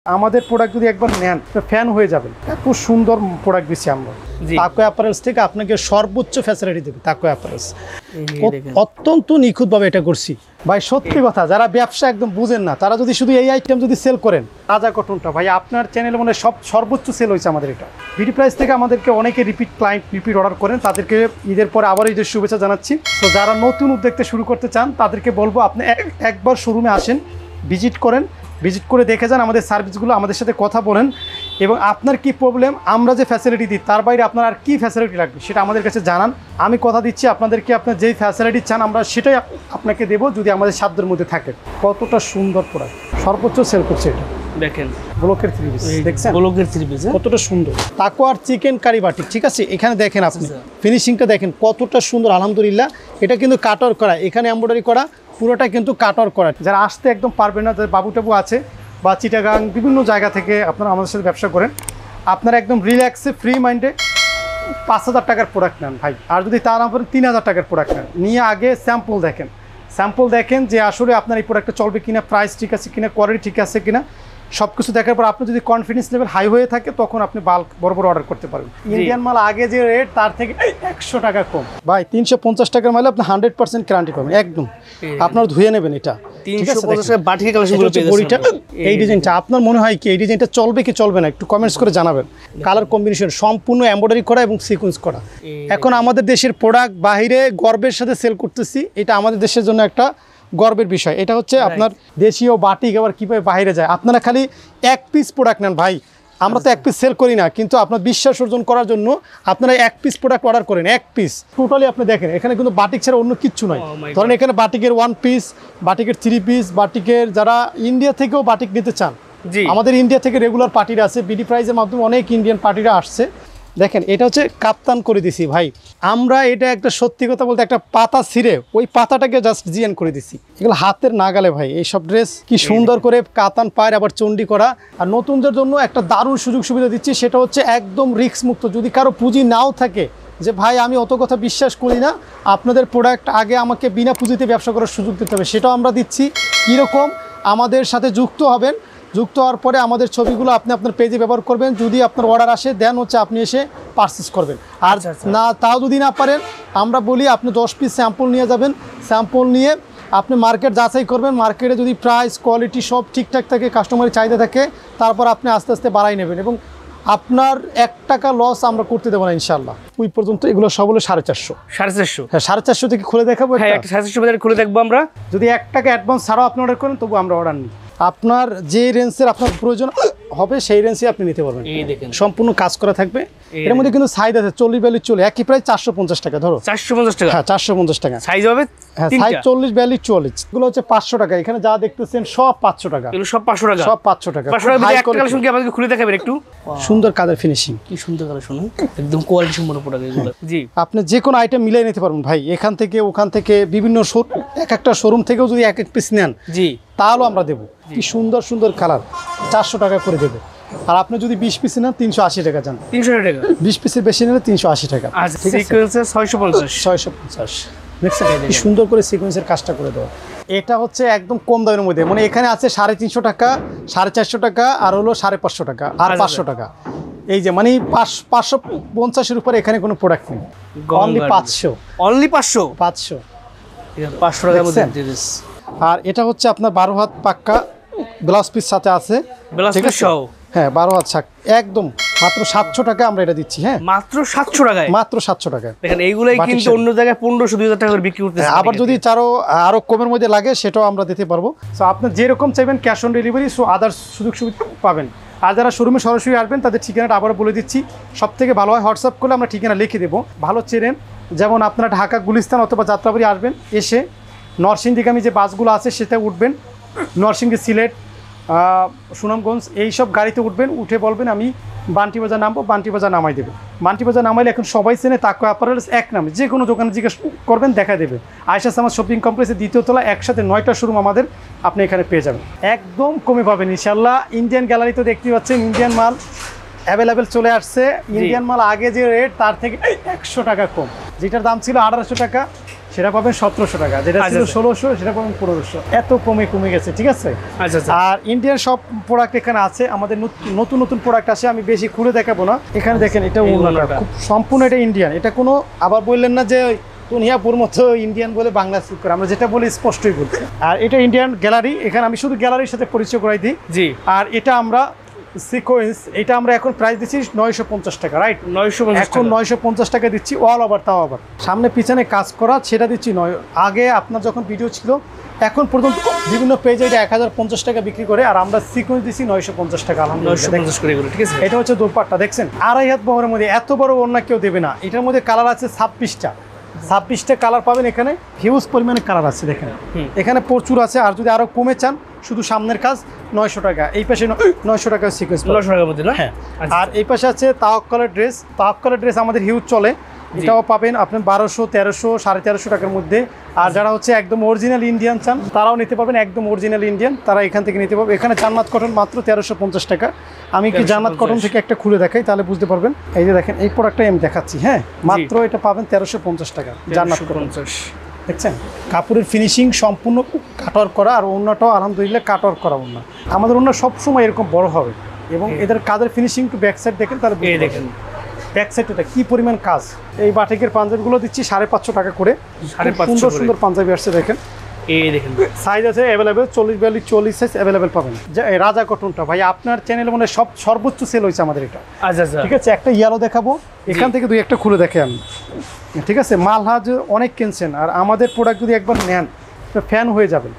আমাদের প্রোডাক্ট যদি একবার নেন ফ্যান হয়ে যাবেন। এত সুন্দর প্রোডাক্ট দিচ্ছি আমরা তাকওয়া অ্যাপারেলস থেকে আপনাকে সর্বোচ্চ ফ্যাসিলিটি দেবে। তাকওয়া অ্যাপারেলস অত্যন্ত নিখুঁতভাবে এটা করছি ভাই। সত্যি কথা, যারা ব্যবসা একদম বুঝেন না তারা যদি শুধু এই আইটেম যদি সেল করেন, তাজা কটনটা ভাই আপনার চ্যানেলে মনে সর্বোচ্চ সেল হয়েছে আমাদের এটা। বিডি প্রাইস থেকে আমাদেরকে অনেকে রিপিট অর্ডার করেন, তাদেরকে ঈদের পরে আবার ঈদের শুভেচ্ছা জানাচ্ছি। তো যারা নতুন উদ্যোক্তা শুরু করতে চান তাদেরকে বলবো আপনি একবার শোরুমে আসেন, ভিজিট করেন, ভিজিট করে দেখে যান আমাদের সার্ভিসগুলো, আমাদের সাথে কথা বলেন এবং আপনার কি প্রবলেম, আমরা যে ফ্যাসিলিটি দিই তার বাইরে আপনার আর কী ফ্যাসিলিটি লাগবে সেটা আমাদের কাছে জানান। আমি কথা দিচ্ছি আপনাদেরকে, আপনার যেই ফ্যাসিলিটি চান আমরা সেটাই আপনাকে দেবো যদি আমাদের সাধ্যের মধ্যে থাকে। কতটা সুন্দর প্রোডাক্ট, সর্বোচ্চ সেল করছে এটা। দেখেন ব্লকের 3 পিস, দেখছেন ব্লকের 3 পিস কতটা সুন্দর। তাকওয়ার চিকেন কারি বাটিক, ঠিক আছে। এখানে দেখেন আপনি ফিনিশিংটা দেখেন কতটা সুন্দর, আলহামদুলিল্লাহ। এটা কিন্তু কাটওয়ার করা, এখানে এমব্রয়ডারি করা, পুরোটা কিন্তু কাটওয়ার করা। যারা আসতে একদম পারবে না, যাদের বাবু টাবু আছে বা চিটাগাং বিভিন্ন জায়গা থেকে আপনারা আমাদের সাথে ব্যবসা করেন, আপনারা একদম রিল্যাক্সে ফ্রি মাইন্ডে 5,000 টাকার প্রোডাক্ট নেন ভাই। আর যদি তার উপরে 3,000 টাকার প্রোডাক্ট নেন, নিয়ে আগে স্যাম্পল দেখেন যে আসলে আপনার এই প্রোডাক্টটা চলবে কিনা, প্রাইস ঠিক আছে কিনা, কোয়ালিটি ঠিক আছে কিনা, সব কিছু দেখার পর আপনি যদি কনফিডেন্স লেভেল হাই হয়ে থাকে তখন আপনি বাল্ক বড় অর্ডার করতে পারবেন। ইন্ডিয়ান মাল আগে যে রেট তার থেকে 100 টাকা কম ভাই। 350 টাকার মালে আপনি 100% গ্যারান্টি পাবেন, একদম আপনারা ধুয়ে নেবেন। এটা 350 টাকা বাটিকের কালেকশনগুলো পেয়ে যাচ্ছেন। এই ডিজাইনটা আপনার মনে হয় কি এই ডিজাইনটা চলবে কি চলবে না একটু কমেন্টস করে জানাবেন। কালার কম্বিনেশন সম্পূর্ণ এমব্রয়ডারি করা এবং সিকোয়েন্স করা। এখন আমাদের দেশের প্রোডাক্ট বাইরে গর্বের সাথে সেল করতেছি, এটা আমাদের দেশের জন্য একটা গর্বের বিষয়। এটা হচ্ছে আপনার দেশীয় বাটিক আবার কীভাবে বাইরে যায়। আপনারা খালি এক পিস প্রোডাক্ট নেন ভাই, আমরা তো এক পিস সেল করি না, কিন্তু আপনার বিশ্বাস অর্জন করার জন্য আপনারা এক পিস প্রোডাক্ট অর্ডার করেন, এক পিস টোটালি আপনি দেখেন। এখানে কিন্তু বাটিক ছাড়া অন্য কিচ্ছু নয়। ধরেন এখানে বাটিকের 1 পিস, বাটিকের 3 পিস, বাটিকের যারা ইন্ডিয়া থেকেও বাটিক নিতে চান, আমাদের ইন্ডিয়া থেকে রেগুলার পার্টিরা আছে, বিডি প্রাইজের মাধ্যমে অনেক ইন্ডিয়ান পার্টিরা আসছে। দেখেন এটা হচ্ছে কাপ্তান করে দিছি ভাই আমরা। এটা একটা সত্যি কথা বলতে একটা পাতা ছিঁড়ে ওই পাতাটাকে জাস্ট জিয়ান করে দিছি। এগুলো হাতের নাগালে ভাই। এইসব ড্রেস কি সুন্দর করে কাতান পায়ের আবার চন্ডি করা। আর নতুনদের জন্য একটা দারুণ সুযোগ সুবিধা দিচ্ছি, সেটা হচ্ছে একদম রিস্ক মুক্ত। যদি কারো পুঁজি নাও থাকে যে ভাই আমি অত কথা বিশ্বাস করি না, আপনাদের প্রোডাক্ট আগে আমাকে বিনা পুঁজিতে ব্যবসা করার সুযোগ দিতে হবে, সেটাও আমরা দিচ্ছি। কীরকম, আমাদের সাথে যুক্ত হবেন, যুক্ত হওয়ার পরে আমাদের ছবিগুলো আপনি আপনার পেজে ব্যবহার করবেন। যদি আপনার অর্ডার আসে দেন হচ্ছে আপনি এসে পারচেস করবেন। আর না তাও যদি না পারেন আমরা বলি আপনি 10 পিস স্যাম্পল নিয়ে যাবেন, স্যাম্পল নিয়ে আপনি মার্কেট যাচাই করবেন। মার্কেটে যদি প্রাইস কোয়ালিটি সব ঠিকঠাক থাকে, কাস্টমারের চাহিদা থাকে, তারপর আপনি আস্তে আস্তে বাড়াই নেবেন এবং আপনার 1 টাকা লস আমরা করতে দেবো না ইনশাল্লাহ। ওই পর্যন্ত এগুলো সব হলো 450। হ্যাঁ 450 থেকে খুলে দেখাবো। হ্যাঁ 450 খুলে দেখবো আমরা। যদি 1 টাকা অ্যাডভান্স ছাড়াও আপনি অর্ডার করেন তবু আমরা অর্ডার নিই। আপনার যে রেঞ্জের আপনার প্রয়োজন হবে সেই রেঞ্জে আপনি নিতে পারবেন। সম্পূর্ণ কাজ করা থাকবে। এর মধ্যে কিন্তু সাইজ আছে 40-42 চলে, একই প্রায় 450 টাকা। ধরো 450 টাকা। হ্যাঁ 450 টাকা সাইজ হবে। হ্যাঁ সাইজ 40-42-44 এগুলো হচ্ছে 500 টাকা। এখানে যা দেখতেছেন সব 500 টাকা। এগুলো সব 500 টাকা, সব 500 টাকা। 500 টাকা একটা কালেকশন কি আমাদেরকে খুলে দেখাবেন একটু? সুন্দর কাজের ফিনিশিং, কি সুন্দর কালেকশন, একদম কোয়ালিটি সম্পন্ন প্রোডাক্ট এগুলো। জি আপনি যে কোনো আইটেম মিলিয়ে নিতে পারবেন ভাই। এখান থেকে ওখান থেকে বিভিন্ন এক একটা শোরুম থেকেও যদি এক পিস নেন জি তাহলেও আমরা দেবো। কি সুন্দর সুন্দর কালার 400 টাকা করে দেবো। আর আপনি যদি 20 পিস নেন 380 টাকা যান। 300 টাকা 20 পিসের বেশি নিলে 380 টাকা। আচ্ছা সিকোয়েন্সে 650 দেখছেন কি সুন্দর করে সিকোয়েন্সের কাজটা করে দেওয়া। এটা হচ্ছে একদম কম দামের মধ্যে, মানে এখানে আছে 350 টাকা, 450 টাকা, আর হলো 550 টাকা, আর 500 টাকা। এই যে মানে 550-এর উপরে এখানে কোনো প্রোডাক্ট নেই। অনলি 500, অনলি 500 টাকার মধ্যে। আর এটা হচ্ছে আপনার 12 হাত পাক্কা ব্লাউজ পিস সাথে আছে, ঠিক আছে। হ্যাঁ 12 হাত শাক একদম মাত্র 700 টাকা আমরা এটা দিচ্ছি। হ্যাঁ মাত্র 700 টাকায়, মাত্র 700 টাকা। দেখেন এইগুলাই কিন্তু অন্য জায়গায় 1500-2000 টাকা করে বিক্রি করতেছে। আবার যদি আরো কমের মধ্যে লাগে সেটাও আমরা দিতে পারবো। সো আপনি যেরকম চাইবেন cash on delivery, so others সুযোগ সুবিধা পাবেন। আর যারা শোরুমে সরাসরি আসবেন তাদের ঠিকানাটা আবারও বলে দিচ্ছি। সব থেকে ভালো হয় হোয়াটসঅ্যাপ করলে আমরা ঠিকানা লিখে দেবো। ভালো চেনেন, যেমন আপনারা ঢাকা গুলিস্তান অথবা যাত্রাবাড়ি আসবেন, এসে নরসিংদীগামী যে বাসগুলো আছে সেটা উঠবেন। নরসিংদী, সিলেট, সুনামগঞ্জ এইসব গাড়িতে উঠবেন, উঠে বলবেন আমি বান্টি বাজার নামবো, বান্টি বাজার নামাই দেবে। বান্টি বাজার নামাইলে এখন সবাই চেনে তাকওয়া অ্যাপারেলস এক নামে। যে কোনো দোকানে জিজ্ঞেস করবেন দেখা দেবে। আয়েশা সামাদ শপিং কমপ্লেক্সের 2য় তলা, একসাথে 9টা শোরুম আমাদের, আপনি এখানে পেয়ে যাবেন। একদম কমে পাবেন ইনশাল্লাহ। ইন্ডিয়ান গ্যালারি তো দেখতে পাচ্ছেন ইন্ডিয়ান মাল অ্যাভেলেবেল চলে আসছে। ইন্ডিয়ান মাল আগে যে রেট তার থেকে 100 টাকা কম। যেটার দাম ছিল 1800 টাকা সেটা পাবেন 1700 টাকা, যেটা ছিল 1600 সেটা পাবেন 1500। এত কমে গেছে, ঠিক আছে। আর ইন্ডিয়ান সব প্রোডাক্ট এখানে আছে, আমাদের নতুন নতুন প্রোডাক্ট আছে, আমি বেশি খুলে দেখাবো না। এখানে দেখেন এটা ওড়নাটা খুব সম্পূর্ণ এটা ইন্ডিয়ান, এটা কোনো আবার বললেন না যে দুনিয়াপুর মতো ইন্ডিয়ান বলে বাংলা স্পিক করে, আমরা যেটা বলি স্পষ্টই বলছি। আর এটা ইন্ডিয়ান গ্যালারি, এখানে আমি শুধু গ্যালারির সাথে পরিচয় করাই দিই। জি। আর এটা আমরা সিকোয়েন্স, এটা আমরা এখন প্রাইস দিচ্ছি 950 টাকা, রাইট? 950 এখন 950 টাকা দিচ্ছি, অল ওভার। তাও আবার সামনে পিছনে কাজ করা, সেটা দিচ্ছি আগে আপনার যখন ভিডিও ছিল এখন পর্যন্ত বিভিন্ন পেজে এটা 1050 টাকা বিক্রি করে, আর আমরা সিকোয়েন্স দিচ্ছি 950 টাকা। আলহামদুলিল্লাহ, ঠিক আছে। এটা হচ্ছে দোপাট্টা, দেখছেন 2.5 হাত বহরের মধ্যে এত বড় ওড়না কেউ দেবে না। এটার মধ্যে কালার আছে 26টা কালার পাবেন, এখানে হিউজ পরিমাণে কালার আছে, দেখেন এখানে প্রচুর আছে। আর যদি আরো কমে চান, শুধু সামনের কাজ 900 টাকা, এই পাশে 900 টাকা সিকোয়েন্স, 900 টাকার মধ্যে না? হ্যাঁ। আর এই পাশে আছে তাওয়াক্কালের ড্রেস আমাদের হিউজ চলে, এটাও পাবেন আপনি 1200, 1300, 1350 টাকার মধ্যে। আর যারা হচ্ছে একদম অরিজিনাল ইন্ডিয়ান চান, তারাও নিতে পারবেন, একদম অরিজিনাল ইন্ডিয়ান, তারা এখান থেকে নিতে পারবে। এখানে জান্নাত কটন মাত্র 1350 টাকা। আমি কি জান্নাত কটন থেকে একটা খুলে দেখাই, তাহলে বুঝতে পারবেন। এই যে দেখেন, এই প্রোডাক্টটাই আমি দেখাচ্ছি, হ্যাঁ, মাত্র এটা পাবেন 1350 টাকা জান্নাত কটন। দেখছেন কাপড়ের ফিনিশিং সম্পূর্ণ কাটওয়ার্ক করা, আর ওড়নাটাও আলহামদুলিল্লাহ কাটওয়ার্ক করা ওড়না। আমাদের ওড়না সবসময় এরকম বড় হবে, এবং এদের কাজের ফিনিশিং একটু ব্যাক সাইড দেখেন, তাহলে দেখেন ব্যাক সাইডটা কি পরিমাণ কাজ। এই বাটিকের পাঞ্জাবিগুলো দিচ্ছি 550 টাকা করে, সুন্দর সুন্দর পাঞ্জাবি আসছে, দেখেন এই দেখেন সাইজ আছে অ্যাভেলেবেল, 40, 42, 40 সাইজ অ্যাভেলেবেল পাবেন। রাজা কটনটা ভাই আপনার চ্যানেলে মানে সর্বোচ্চ সেল হয়েছে আমাদের এটা। আচ্ছা, ঠিক আছে। একটা ইয়েলো দেখাবো, এখান থেকে দুই একটা খুলে দেখে আমি, ঠিক আছে। মালহাজ অনেক কিনছেন, আর আমাদের প্রোডাক্ট যদি একবার নেন ফ্যান হয়ে যাবেন।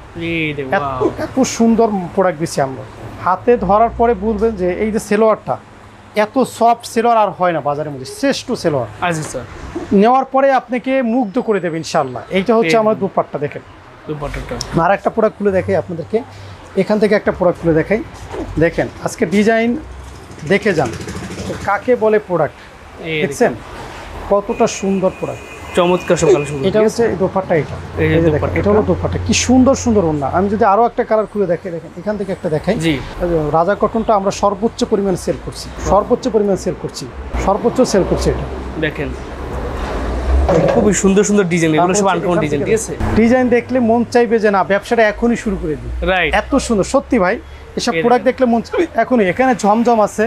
এত সুন্দর প্রোডাক্ট দিচ্ছি আমরা, হাতে ধরার পরে বলবেন যে এই যে সেলোয়ারটা, এত সফট সেলোয়ার আর হয় না বাজারের মধ্যে, শ্রেষ্ঠ সেলোয়ার। আচ্ছা স্যার, নেওয়ার পরে আপনাকে মুগ্ধ করে দেবে ইনশাআল্লাহ। এইটা হচ্ছে আমার দুপাট্টা, দেখেন দুপাট্টাটা। আর একটা প্রোডাক্ট খুলে দেখাই আপনাদেরকে, এখান থেকে একটা প্রোডাক্ট খুলে দেখাই, দেখেন আজকে ডিজাইন দেখে যান, কাকে বলে প্রোডাক্ট, দেখছেন কতটা সুন্দর প্রোডাক্ট, চমৎকার সকাল। এটা হচ্ছে দোপাট্টা, এটা হলো দোপাট্টা, কি সুন্দর সুন্দর ওড়না। আমি যদি আরো একটা কালার খুলে দেখে, দেখেন এখান থেকে একটা দেখাই। রাজা কটনটা আমরা সর্বোচ্চ পরিমাণ সেল করছি, সর্বোচ্চ সেল করছি এটা, দেখেন খুবই সুন্দর সুন্দর ডিজাইন, এগুলো সব আনকমন ডিজাইন, ঠিক আছে। ডিজাইন দেখলে মন চাইবে যে না ব্যবসাটা এখনই শুরু করে দিই, রাইট। এত সুন্দর সত্যি ভাই, এসব প্রোডাক্ট দেখলে মন এখনই। এখানে জমজম আছে,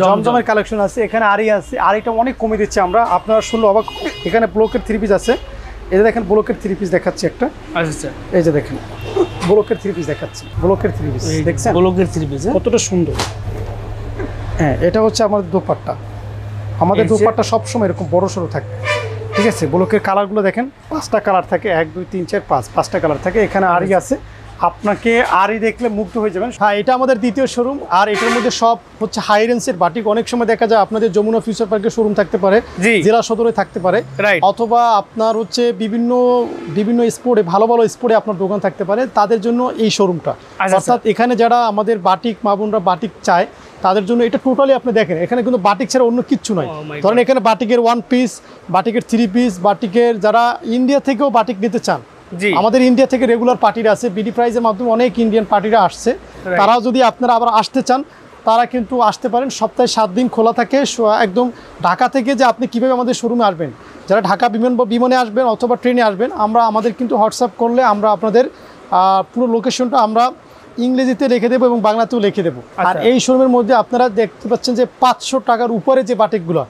জমজমের কালেকশন আছে, এখানে আরি আছে, আরিটা অনেক কমে দিচ্ছে আমরা, আপনারা শুনলে অবাক। এখানে ব্লকের 3 পিস আছে, এই যে দেখেন ব্লকের 3 পিস দেখাচ্ছি একটা। আচ্ছা, এই যে দেখেন ব্লকের 3 পিস দেখাচ্ছি, ব্লকের 3 পিস দেখছেন, ব্লকের 3 পিস কতটা সুন্দর। হ্যাঁ, এটা হচ্ছে আমাদের দোপাট্টা, আমাদের দোপাট্টা সবসময় এরকম বড় সড়ো থাকে, ঠিক আছে। ব্লকের কালারগুলো দেখেন, 5টা কালার থাকে, 1, 2, 3, 4, 5টা কালার থাকে। এখানে আরি আছে, আপনাকে আরি দেখলে মুগ্ধ হয়ে যাবেন। হ্যাঁ, এটা আমাদের দ্বিতীয় শোরুম, আর এটার মধ্যে সব হচ্ছে হাই রেঞ্জের বাটিক। অনেক সময় দেখা যায় আপনাদের যমুনা ফিউচার পার্কের শোরুম থাকতে পারে, জেলা সদরে থাকতে পারে, অথবা আপনার হচ্ছে বিভিন্ন স্পোর্টে, ভালো ভালো স্পোর্টে আপনার দোকান থাকতে পারে, তাদের জন্য এই শোরুমটা। অর্থাৎ এখানে যারা আমাদের বাটিক মা বোনরা বাটিক চায়, তাদের জন্য এটা টোটালি আপনি দেখেন, এখানে কিন্তু বাটিক ছাড়া অন্য কিচ্ছু নয়। ধরেন এখানে বাটিকের 1 পিস, বাটিকের 3 পিস, বাটিকের যারা ইন্ডিয়া থেকেও বাটিক নিতে চান, আমাদের ইন্ডিয়া থেকে রেগুলার পার্টিরা আছে, বিডি প্রাইজের মাধ্যমে অনেক ইন্ডিয়ান পার্টিরা আসছে, তারাও যদি আপনারা আবার আসতে চান তারা কিন্তু আসতে পারেন। সপ্তাহে 7 দিন খোলা থাকে, একদম ঢাকা থেকে যে আপনি কীভাবে আমাদের শোরুমে আসবেন, যারা ঢাকা বিমানে আসবেন অথবা ট্রেনে আসবেন, আমাদের কিন্তু হোয়াটসঅ্যাপ করলে আমরা আপনাদের পুরো লোকেশনটা আমরা ইংরেজিতে লিখে দেবো এবং বাংলাতেও লিখে দেবো। আর এই শোরুমের মধ্যে আপনারা দেখতে পাচ্ছেন যে 500 টাকার উপরে যে বাটিকগুলো,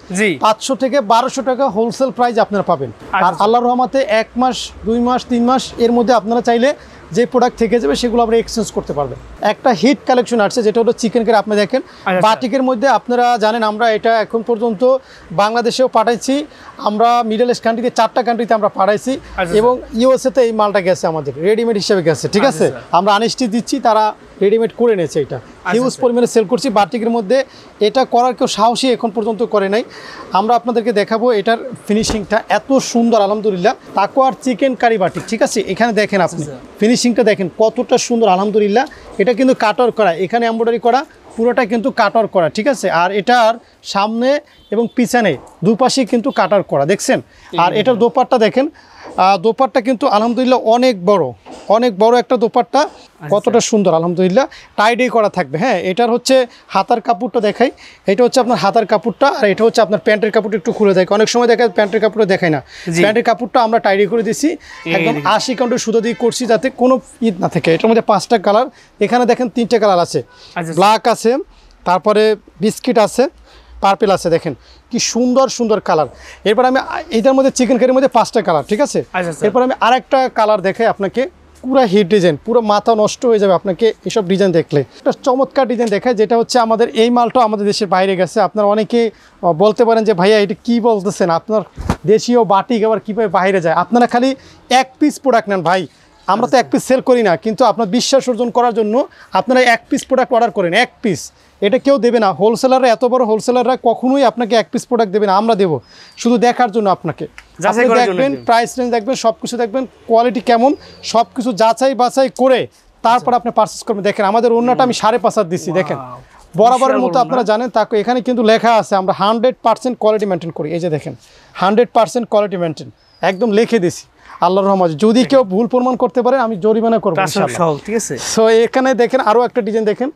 500 থেকে 1200 টাকা হোলসেল প্রাইস আপনারা পাবেন। আর আল্লাহর রহমতে 1 মাস 2 মাস 3 মাস এর মধ্যে আপনারা চাইলে যে প্রোডাক্ট থেকে যাবে সেগুলো আমরা এক্সচেঞ্জ করতে পারবেন। একটা হিট কালেকশন আসছে, যেটা হলো চিকেন কারি। আপনি দেখেন বাটিকের মধ্যে, আপনারা জানেন আমরা এটা এখন পর্যন্ত বাংলাদেশেও পাঠাইছি, আমরা মিডল ইস্ট কান্ট্রিতে 4টা কান্ট্রিতে আমরা পাঠাইছি, এবং ইউএসএতে এই মালটা গেছে আমাদের রেডিমেড হিসেবে গেছে, ঠিক আছে। আমরা আনস্টি দিচ্ছি, তারা রেডিমেড করে নিয়েছে। এটা হিউজ পরিমাণে সেল করছি বাটিকের মধ্যে, এটা করার কেউ সাহসী এখন পর্যন্ত করে নাই। আমরা আপনাদেরকে দেখাবো এটার ফিনিশিংটা এত সুন্দর, আলহামদুলিল্লাহ। তাকওয়ার চিকেন কারি বাটিক, ঠিক আছে। এখানে দেখেন আপনি ফিনিশিংটা দেখেন কতটা সুন্দর, আলহামদুলিল্লাহ। এটা কিন্তু কাটওয়ার করা, এখানে এমব্রয়ডারি করা, পুরোটা কিন্তু কাটওয়ার করা, ঠিক আছে। আর এটার সামনে এবং পিছনে দুপাশে কিন্তু কাটওয়ার করা, দেখছেন। আর এটার দোপাট্টা দেখেন, দোপাট্টা কিন্তু আলহামদুলিল্লাহ অনেক বড় একটা দোপাট্টা, কতটা সুন্দর আলহামদুলিল্লাহ, টাইডে করা থাকবে। হ্যাঁ, এটার হচ্ছে হাতার কাপড়টা দেখাই, এটা হচ্ছে আপনার হাতার কাপড়টা, আর এটা হচ্ছে আপনার প্যান্টের কাপড়টা একটু খুলে দেখায়। অনেক সময় দেখা প্যান্টের কাপড়টা দেখায় না, প্যান্টের কাপড়টা আমরা টাইডে করে দিয়েছি, একদম 80 কাউন্টের সুতো দিয়ে করছি যাতে কোনো ঈদ না থাকে। এটার মধ্যে 5টা কালার, এখানে দেখেন 3টে কালার আছে, ব্ল্যাক আছে, তারপরে বিস্কিট আছে, পার্পেল আছে, দেখেন কি সুন্দর সুন্দর কালার। এরপর আমি এটার মধ্যে চিকেন কারির মধ্যে 5টা কালার, ঠিক আছে। এরপর আমি আরেকটা কালার দেখাই আপনাকে, পুরো হিট ডিজাইন, পুরো মাথা নষ্ট হয়ে যাবে আপনাকে এসব ডিজাইন দেখলে। একটা চমৎকার ডিজাইন দেখায়, যেটা হচ্ছে আমাদের এই মালটা আমাদের দেশের বাইরে গেছে। আপনারা অনেকে বলতে পারেন যে ভাইয়া এটা কী বলতেছেন, আপনার দেশীয় বাটিক আবার কীভাবে বাইরে যায়। আপনারা খালি এক পিস প্রোডাক্ট নেন ভাই, আমরা তো এক পিস সেল করি না, কিন্তু আপনার বিশ্বাস অর্জন করার জন্য আপনারা এক পিস প্রোডাক্ট অর্ডার করেন, এক পিস, এটা কেউ দেবে না। হোলসেলাররা, এত বড় হোলসেলাররা কখনোই আপনাকে এক পিস প্রোডাক্ট দেবে না, আমরা দেবো শুধু দেখার জন্য আপনাকে। দেখবেন প্রাইস রেঞ্জ দেখবেন, সব কিছু দেখবেন, কোয়ালিটি কেমন, সব কিছু যাচাই বাছাই করে তারপর আপনি পারচেস করবেন। দেখেন আমাদের ওড়নাটা আমি 5.5 দিচ্ছি, দেখেন বরাবরের মতো, আপনারা জানেন তাকে এখানে কিন্তু লেখা আছে আমরা 100% কোয়ালিটি মেনটেন করি। এই যে দেখেন 100% কোয়ালিটি মেনটেন একদম লিখে দিছি, আল্লাহর রহমত। যদি কেউ ভুল প্রমাণ করতে পারে আমি জরিমানা করবো ইনশাআল্লাহ, ঠিক আছে। সো এখানে দেখেন আরও একটা ডিজাইন, দেখেন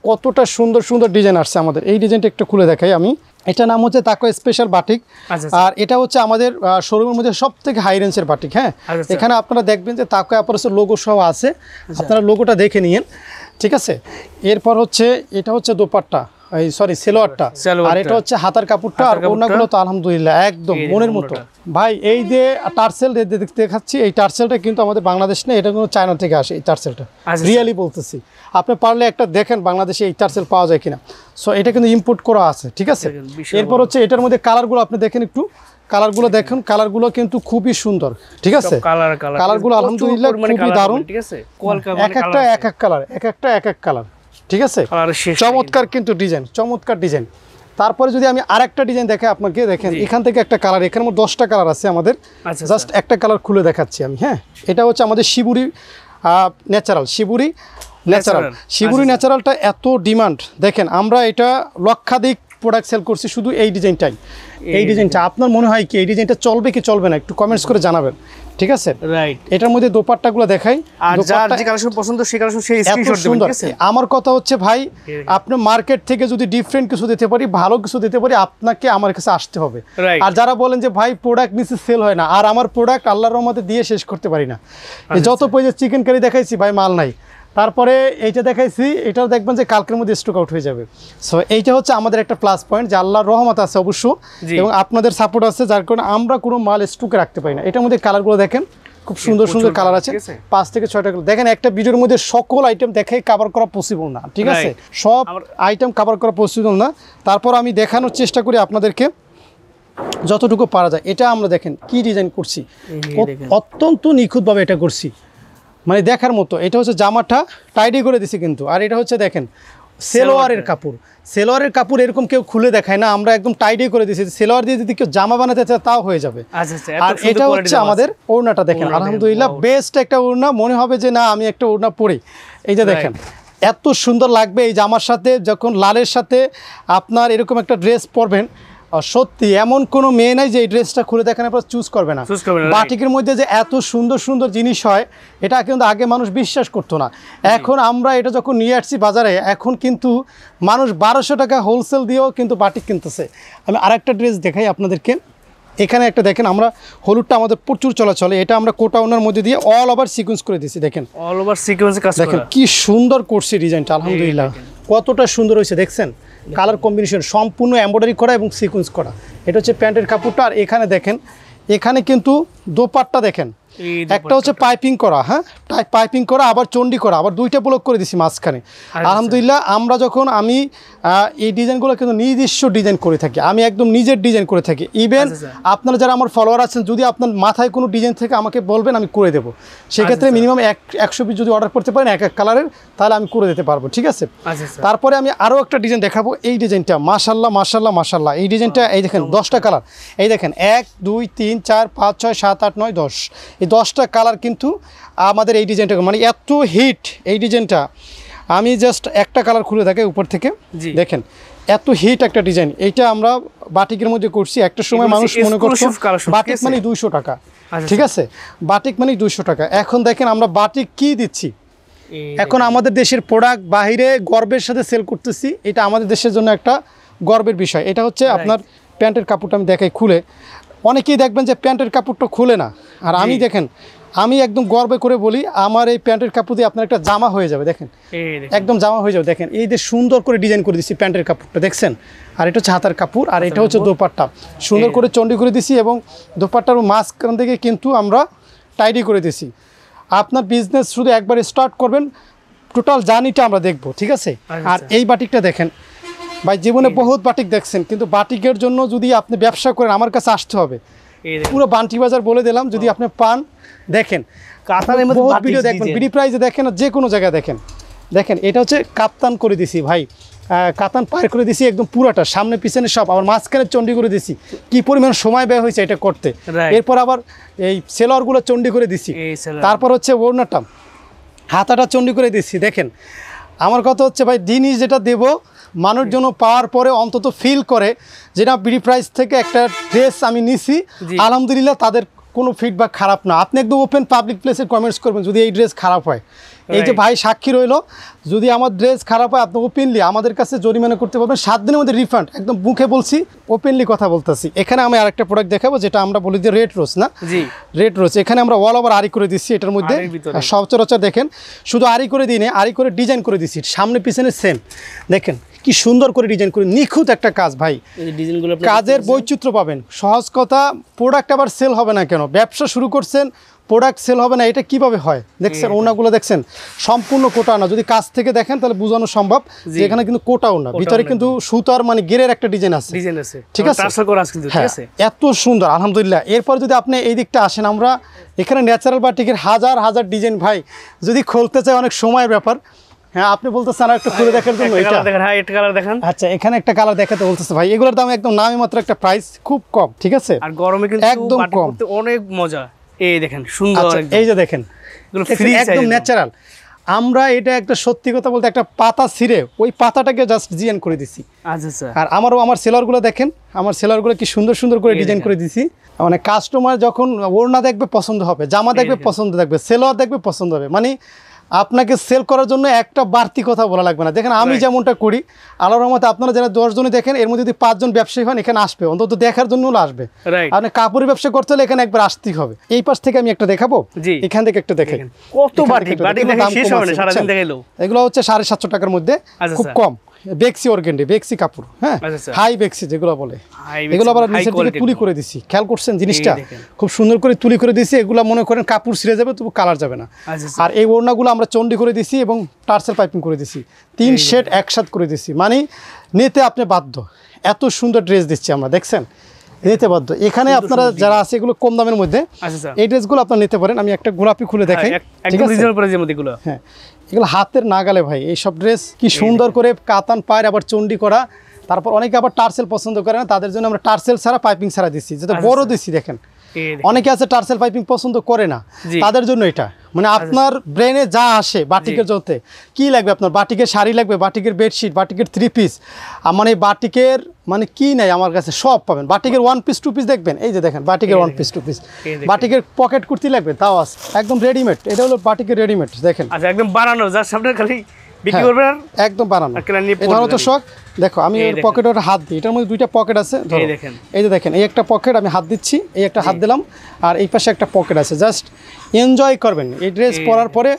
কতটা সুন্দর সুন্দর ডিজাইন আসছে আমাদের। এই ডিজাইনটা একটু খুলে দেখাই আমি, এটা নাম হচ্ছে তাকওয়া স্পেশাল বাটিক, আর এটা হচ্ছে আমাদের শোরুমের মধ্যে সবথেকে হাই রেঞ্জের বাটিক। হ্যাঁ, এখানে আপনারা দেখবেন যে তাকওয়া অ্যাপারেলসের লোগো সহ আছে, আপনারা লোগোটা দেখে নিন, ঠিক আছে। এরপর হচ্ছে এটা হচ্ছে দোপাট্টা, এই সরি সেলোয়ারটা, আর এটা হচ্ছে হাতার কাপড়টা, আর ওড়নাগুলো তো আলহামদুলিল্লাহ একদম মনের মতো। ভাই এই যে টার্সেল দেখাচ্ছি, এই টার্সেলটা কিন্তু আমাদের বাংলাদেশ না, এটা কোনো চায়না থেকে আসে এই টার্সেলটা, রিয়েলি বলতেছি। আপনি পারলে একটা দেখেন বাংলাদেশে এই টার্সেল পাওয়া যায় কিনা। সো এটা কিন্তু ইম্পোর্ট করা আছে, ঠিক আছে। এরপর হচ্ছে এটার মধ্যে কালারগুলো আপনি দেখেন একটু, কালারগুলো দেখুন, কালারগুলো কিন্তু খুবই সুন্দর, ঠিক আছে। কালারগুলো আলহামদুলিল্লাহ খুবই দারুণ, এক একটা এক এক কালার, এক এক কালার, ঠিক আছে। চমৎকার কিন্তু ডিজাইন, চমৎকার ডিজাইন। তারপরে যদি আমি আরেকটা ডিজাইন দেখাই আপনাকে, দেখেন এখান থেকে একটা কালার, এখানে 10টা কালার আছে আমাদের, জাস্ট একটা কালার খুলে দেখাচ্ছি আমি। হ্যাঁ, এটা হচ্ছে আমাদের শিবুরি ন্যাচারাল, শিবুরি ন্যাচারালটা এত ডিমান্ড, দেখেন আমরা এটা লক্ষাধিক প্রোডাক্ট সেল করছি শুধু এই ডিজাইনটাই। এই ডিজাইনটা আপনার মনে হয় কি এই ডিজাইনটা চলবে কি চলবে না, একটু কমেন্টস করে জানাবেন, ঠিক আছে। রাইট, এটার মধ্যে দোপাট্টাগুলো দেখাই, আর যার যে কালেকশন পছন্দ সেই কালেকশন সেই স্ক্রিনশট দিবেন, ঠিক আছে। আমার কথা হচ্ছে ভাই, আপনি মার্কেট থেকে যদি ডিফারেন্ট কিছু দিতে পারি, ভালো কিছু দিতে পারি, আপনাকে আমার কাছে আসতে হবে। আর যারা বলেন যে ভাই প্রোডাক্ট নিচে সেল হয় না, আর আমার প্রোডাক্ট আল্লাহর রহমতে দিয়ে শেষ করতে পারি না। যত পয়সা চিকেন কারি দেখাইছি ভাই মাল নাই, তারপরে এইটা দেখাইছি, এটাও দেখবেন যে কালকের মধ্যে স্টক আউট হয়ে যাবে। সো এইটা হচ্ছে আমাদের একটা প্লাস পয়েন্ট, যে আল্লাহর রহমত আছে অবশ্য, এবং আপনাদের সাপোর্ট আছে, যার কারণে আমরা কোনো মাল স্টকে রাখতে পারি না। এটার মধ্যে কালারগুলো দেখেন খুব সুন্দর সুন্দর কালার আছে, 5 থেকে 6টা কালার। দেখেন একটা ভিডিওর মধ্যে সকল আইটেম দেখাই কভার করা পসিবল না, ঠিক আছে, সব আইটেম কভার করা পসিবল না। তারপর আমি দেখানোর চেষ্টা করি আপনাদেরকে যতটুকু পারা যায়। এটা আমরা দেখেন কি ডিজাইন করছি, অত্যন্ত নিখুঁতভাবে এটা করছি, মানে দেখার মতো। এটা হচ্ছে জামাটা টাইডি করে দিছি কিন্তু, আর এটা হচ্ছে দেখেন সেলোয়ারের কাপড়, সেলোয়ারের কাপড় এরকম কেউ খুলে দেখায় না, আমরা একদম টাইডি করে দিছি। সেলোয়ার দিয়ে যদি কেউ জামা বানাতে চায় তাও হয়ে যাবে। আর এটা হচ্ছে আমাদের ওড়নাটা, দেখেন আলহামদুলিল্লাহ বেস্ট একটা ওড়না, মনে হবে যে না আমি একটা ওড়না পরি। এই যে দেখেন এত সুন্দর লাগবে এই জামার সাথে, যখন লালের সাথে আপনার এরকম একটা ড্রেস পরবেন, সত্যি এমন কোনো মেয়ে নাই যে এই ড্রেসটা খুলে দেখানোর পর চুজ করবে না। বাটিকের মধ্যে যে এত সুন্দর সুন্দর জিনিস হয়, এটা কিন্তু আগে মানুষ বিশ্বাস করতো না। এখন আমরা এটা যখন নিয়ে আসছি বাজারে, এখন কিন্তু মানুষ 1200 টাকা হোলসেল দিয়েও কিন্তু বাটিক কিনতেছে। আমি আরেকটা ড্রেস দেখাই আপনাদেরকে, এখানে একটা দেখেন, আমরা হলুদটা আমাদের প্রচুর চলাচলে, এটা আমরা কোটা ওনার মধ্যে দিয়ে অল ওভার সিকোয়েন্স করে দিয়েছি। দেখেন অল ওভার সিকোয়েন্সে কাজ করা, দেখেন কি সুন্দর করছি ডিজাইনটা, আলহামদুলিল্লাহ কতটা সুন্দর হয়েছে দেখছেন। কালার কম্বিনেশন সম্পূর্ণ এমব্রয়ডারি করা এবং সিকোয়েন্স করা। এটা হচ্ছে প্যান্টের কাপড়টা, আর এখানে দেখেন এখানে কিন্তু দোপাট্টা দেখেন, একটা হচ্ছে পাইপিং করা, হ্যাঁ পাইপিং করা, আবার চন্ডি করা, আবার 2টা ব্লক করে দিছি মাঝখানে। আলহামদুলিল্লাহ আমরা যখন আমি এই ডিজাইনগুলো কিন্তু নিজস্ব ডিজাইন করে থাকি, আমি একদম নিজের ডিজাইন করে থাকি। ইভেন আপনারা যারা আমার ফলোয়ার আছেন, যদি আপনার মাথায় কোনো ডিজাইন থেকে আমাকে বলবেন আমি করে দেবো। সেক্ষেত্রে মিনিমাম 100 পিস যদি অর্ডার করতে পারেন এক এক কালারের, তাহলে আমি করে দিতে পারবো, ঠিক আছে। তারপরে আমি আরও একটা ডিজাইন দেখাবো, এই ডিজাইনটা মাশাল্লাহ মাশাল্লাহ মাশাল্লাহ। এই ডিজাইনটা এই দেখেন 10টা কালার, এই দেখেন 1 2 3 4 5 6 7 8 9 10, এই 10টা কালার কিন্তু আমাদের এই ডিজাইনটা, মানে এত হিট এই ডিজাইনটা। আমি জাস্ট একটা কালার খুলে থাকে উপর থেকে, দেখেন এত হিট একটা ডিজাইন। এইটা আমরা বাটিকের মধ্যে করছি। একটা সময় মানুষ মনে করতো বাটিক মানে 200 টাকা, ঠিক আছে, বাটিক মানে 200 টাকা। এখন দেখেন আমরা বাটিক কি দিচ্ছি, এখন আমাদের দেশের প্রোডাক্ট বাহিরে গর্বের সাথে সেল করতেছি, এটা আমাদের দেশের জন্য একটা গর্বের বিষয়। এটা হচ্ছে আপনার প্যান্টের কাপড়টা আমি দেখাই খুলে, অনেকেই দেখবেন যে প্যান্টের কাপড়টা খুলে না, আর আমি দেখেন আমি একদম গর্বে করে বলি আমার এই প্যান্টের কাপড় দিয়ে আপনার একটা জামা হয়ে যাবে, দেখেন একদম জামা হয়ে যাবে। দেখেন এই যে সুন্দর করে ডিজাইন করে দিচ্ছি প্যান্টের কাপড়টা, দেখছেন, আর এটা হচ্ছে হাতার কাপড়, আর এটা হচ্ছে দোপাট্টা সুন্দর করে চন্ডি করে দিছি, এবং দোপাট্টার মাঝখান থেকে কিন্তু আমরা টাইডি করে দিছি। আপনার বিজনেস শুধু একবার স্টার্ট করবেন, টোটাল জার্নিটা আমরা দেখবো, ঠিক আছে। আর এই বাটিকটা দেখেন ভাই, জীবনে বহুত বাটিক দেখছেন, কিন্তু বাটিকের জন্য যদি আপনি ব্যবসা করেন আমার কাছে আসতে হবে। পুরো বান্টি বাজার বলে দিলাম, যদি আপনি পান দেখেন, বহুত ভিডিও দেখবেন, বিডি প্রাইজে দেখেন, যে কোনো জায়গায় দেখেন। দেখেন এটা হচ্ছে কাপ্তান করে দিছি ভাই, কাতান পার করে দিছি একদম পুরাটা, সামনে পিছনে সব, আবার মাঝখানে চন্ডি করে দিছি। কি পরিমাণ সময় ব্যয় হয়েছে এটা করতে। এরপর আবার এই সেলোয়ারগুলো চন্ডি করে দিছি, তারপর হচ্ছে ওড়নাটা হাতাটা চন্ডি করে দিছি। দেখেন আমার কথা হচ্ছে ভাই, জিনিস যেটা দেব মানুষ জন্য পাওয়ার পরে অন্তত ফিল করে, যেটা বিডি প্রাইস থেকে একটা ড্রেস আমি নিছি, আলহামদুলিল্লাহ তাদের কোনো ফিডব্যাক খারাপ না। আপনি একদম ওপেন পাবলিক প্লেসে কমেন্টস করবেন যদি এই ড্রেস খারাপ হয়। এই যে ভাই সাক্ষী রইলো, যদি আমার ড্রেস খারাপ হয় আপনি ওপেনলি আমাদের কাছে জরিমানা করতে পারবেন, 7 দিনের মধ্যে রিফান্ড, একদম মুখে বলছি, ওপেনলি কথা বলতেছি। এখানে আমি আরেকটা প্রোডাক্ট দেখাবো, যেটা আমরা বলি যে রেড রোজ, না রেড রোজ, এখানে আমরা অল ওভার আরি করে দিচ্ছি এটার মধ্যে। সচরাচর দেখেন শুধু আরি করে দিই না, আরি করে ডিজাইন করে দিচ্ছি, সামনে পিছনে সেম। দেখেন কি সুন্দর করে ডিজাইন করে, নিখুঁত একটা কাজ ভাই, কাজের বৈচিত্র্য পাবেন। সহজ কথা, প্রোডাক্ট আবার সেল হবে না কেন? ব্যবসা শুরু করছেন, প্রোডাক্ট সেল হবে না, এটা কিভাবে হয়? দেখছেন ওনাগুলো দেখছেন সম্পূর্ণ কোটা না, যদি কাছ থেকে দেখেন তাহলে বোঝানো সম্ভব যে এখানে কিন্তু কোটাও না, ভিতরে কিন্তু সুতার মানে গেরের একটা ডিজাইন আছে, ঠিক আছে, এত সুন্দর আলহামদুলিল্লাহ। এরপর যদি আপনি এই দিকটা আসেন, আমরা এখানে ন্যাচারাল বাটিকের হাজার হাজার ডিজাইন ভাই, যদি খুলতে চাই অনেক সময়ের ব্যাপার। হ্যাঁ আপনি বলতেছেন একটু খুলে দেখার জন্য, এটা দেখেন, হ্যাঁ এটা কালার দেখেন, আচ্ছা এখানে একটা কালার দেখাতে বলতেছে ভাই, এগুলোর দাম একদম নামই মাত্র একটা প্রাইস, খুব কম, ঠিক আছে, আর গরমে কিন্তু একদম কম, অনেক মজা। এই দেখেন সুন্দর, এই যে দেখেন একদম ন্যাচারাল। আমরা এটা একটা সত্যি কথা বলতে একটা পাতা ছিঁড়ে ওই পাতাটাকে জাস্ট ডিজাইন করে দিছি। আচ্ছা, আর আমার সেলারগুলো দেখেন, আমার সেলারগুলো কি সুন্দর সুন্দর করে ডিজাইন করে দিছি। মানে কাস্টমার যখন ওড়না দেখবে পছন্দ হবে, জামা দেখবে পছন্দ দেখবে, সেলোয়ার দেখবে পছন্দ হবে, মানে আপনাকে সেল করার জন্য একটা বাড়তি কথা বলা লাগবে না। দেখেন আমি যেমনটা করি, আল্লাহর রহমতে আপনারা যারা 10 জনই দেখেন, এর মধ্যে যদি 5 জন ব্যবসায়ী হন এখানে আসবে, অন্তত দেখার জন্য আসবে। আপনি কাপড়ের ব্যবসা করতে হলে এখানে একবার আসতেই হবে। এই পাশ থেকে আমি একটা দেখাবো, এখান থেকে একটা দেখেন, কত বাটিক শেষ হবে না, সারাদিন দেখাইলো। এগুলো হচ্ছে 750 টাকার মধ্যে, খুব কম। বেক্সি অর্গেন্ডি, বেক্সি কাপড়, হ্যাঁ হাই বেক্সি যেগুলো বলে, এগুলো আবার নিচের দিকে তুলি করে দিছি, খেয়াল করছেন জিনিসটা, খুব সুন্দর করে তুলি করে দিছি। এগুলো মনে করেন কাপড় ছিঁড়ে যাবে তবু কালার যাবে না। আর এই ওড়নাগুলো আমরা চন্ডি করে দিছি এবং টার্সেল পাইপিং করে দিছি, 3 শেড একসাথে করে দিছি, মানে নিতে আপনি বাধ্য, এত সুন্দর ড্রেস দিচ্ছি আমরা, দেখছেন নিতে বাধ্য। এখানে আপনারা যারা আছে এগুলো কম দামের মধ্যে, এই ড্রেসগুলো আপনারা নিতে পারেন। আমি একটা গোলাপি খুলে দেখাই, হ্যাঁ এগুলো হাতের নাগালে ভাই, এইসব ড্রেস কি সুন্দর করে কাতান পায়ের আবার চন্ডি করা। তারপর অনেকে আবার টার্সেল পছন্দ করে না, তাদের জন্য আমরা টার্সেল ছাড়া পাইপিং ছাড়া দিচ্ছি, যেটা বড় দিচ্ছি। দেখেন অনেকে আছে টার্সেল পাইপিং পছন্দ করে না, তাদের জন্য এটা, মানে আপনার ব্রেনে যা আসে বাটিকের জন্য কি লাগবে, আপনার বাটিকের শাড়ি লাগবে, বাটিকের বেডশিট, বাটিকের 3 পিস, মানে বাটিকের মানে কি নাই আমার কাছে সব পাবেন। বাটিকের 1 পিস 2 পিস দেখবেন, এই যে দেখেন বাটিকের 1 পিস 2 পিস, বাটিকের পকেট কুর্তি লাগবে তাও আছে, একদম রেডিমেড। এটা হলো বাটিকের রেডিমেড, দেখেন একদম বানানো, যার সামনে খালি বিক্রি করবেন, একদম বানানো। ধরো তো শখ, দেখো আমি এর পকেটে হাত দিই, এটার মধ্যে 2টা পকেট আছে, ধরো এই যে দেখেন, এই একটা পকেট আমি হাত দিচ্ছি, এই একটা হাত দিলাম, আর এই পাশে একটা পকেট আছে, জাস্ট এনজয় করবেন। এই ড্রেস পরার পরে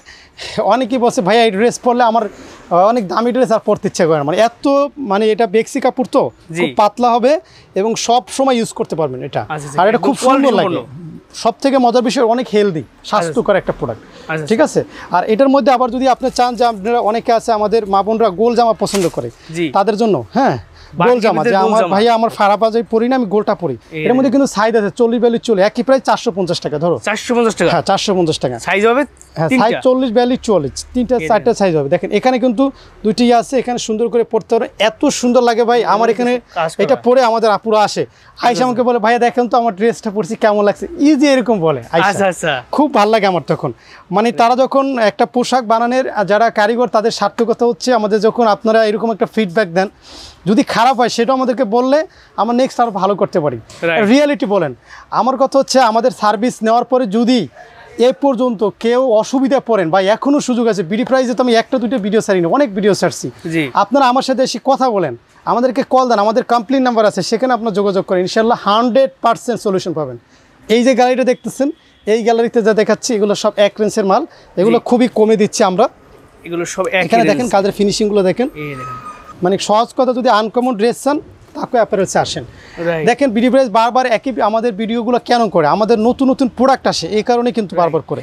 অনেকেই বলছে ভাইয়া এই ড্রেস পরলে আমার অনেক দামি ড্রেস আর পরতে ইচ্ছা করে না, মানে এত মানে এটা বেক্সি কাপড় তো খুব পাতলা হবে এবং সব সময় ইউজ করতে পারবেন এটা, আর এটা খুব সুন্দর লাগে। সব থেকে মজার বিষয় অনেক হেলদি, স্বাস্থ্যকর একটা প্রোডাক্ট, ঠিক আছে। আর এটার মধ্যে আবার যদি আপনি চান যে আপনারা অনেকে আছে আমাদের মা বোনরা গোল জামা পছন্দ করে, তাদের জন্য হ্যাঁ গোল জামা, যে আমার ভাইয়া আমার ফাড়া পাজাই পরি না, আমি গোলটা পরি, এর মধ্যে কিন্তু সাইজ আছে 40-42 চলে, একই প্রায় 450 টাকা। ধরো 450 টাকা, হ্যাঁ 450 টাকা সাইজ হবে, হ্যাঁ সাইজ 40-42-44 3টা 4টা সাইজ হবে। দেখেন এখানে কিন্তু 2টি আছে, এখানে সুন্দর করে পড়তে পারে, এত সুন্দর লাগে ভাই। আমার এখানে এটা পরে আমাদের আপুরা আসে, আয়শা আমাকে বলে ভাইয়া দেখেন তো আমার ড্রেসটা পরছি কেমন লাগছে, ইজি এরকম বলে আচ্ছা, খুব ভালো লাগে আমার তখন। মানে তারা যখন একটা পোশাক বানানোর যারা কারিগর, তাদের সার্থকতা হচ্ছে আমাদের যখন আপনারা এরকম একটা ফিডব্যাক দেন যদি খারাপ হয় সেটা আমাদেরকে বললে আমরা নেক্সট আরও ভালো করতে পারি। রিয়েলিটি বলেন, আমার কথা হচ্ছে আমাদের সার্ভিস নেওয়ার পরে যদি এ পর্যন্ত কেউ অসুবিধা পড়েন বা এখনও সুযোগ আছে, বিডি প্রাইজে তো আমি একটা দুটো ভিডিও ছাড়িনি, অনেক ভিডিও ছাড়ছি, আপনারা আমার সাথে এসে কথা বলেন, আমাদেরকে কল দেন, আমাদের কমপ্লেন নাম্বার আছে, সেখানে আপনার যোগাযোগ করেন, ইনশাল্লাহ 100% সলিউশন পাবেন। এই যে গ্যালারিটা দেখতেছেন, এই গ্যালারিতে যা দেখাচ্ছি এগুলো সব এক রেঞ্জের মাল, এগুলো খুবই কমে দিচ্ছি আমরা, এগুলো সব এখানে দেখেন কাজের ফিনিশিংগুলো দেখেন, মানে সহজ কথা যদি আনকমন ড্রেস চান তাকে অ্যাপারেলসে আসেন। দেখেন বিডি প্রাইজ বারবার একই আমাদের ভিডিওগুলো কেন করে, আমাদের নতুন নতুন প্রোডাক্ট আসে এই কারণে কিন্তু বারবার করে।